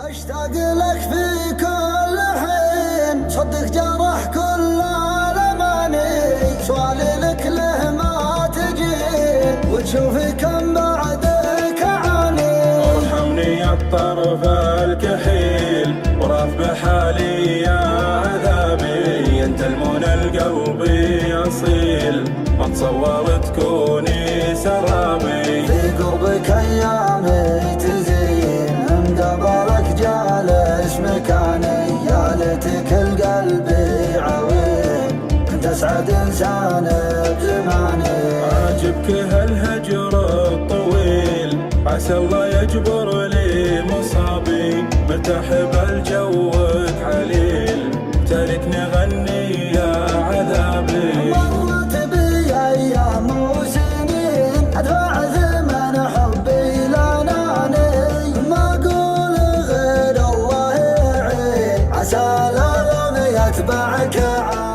اشتاق لك في كل حين، صدق جرح كل الاماني، سؤالي لك له ما تجين، وتشوفي كم بعدك اعاني. ارحمني يا الطرف الكحيل، وراف بحالي يا عذابي، انت المنى القلب يصيل، ما تصور تكوني سرابي. في قربك ايامي تزين، مقابلك جالس مكاني، يا ليتك القلب عوين، كنت اسعد انسان بزماني. عاجبك هالهجر الطويل، عسى الله يجبر لي مصابي، مرتاح بالجوك عليل، تاركني غني يا عذابي. مرت بي ايام وسنين، ادفع ثمن حبي لاناني، ما اقول غير الله يعين، عسى الالم يتبعك عين.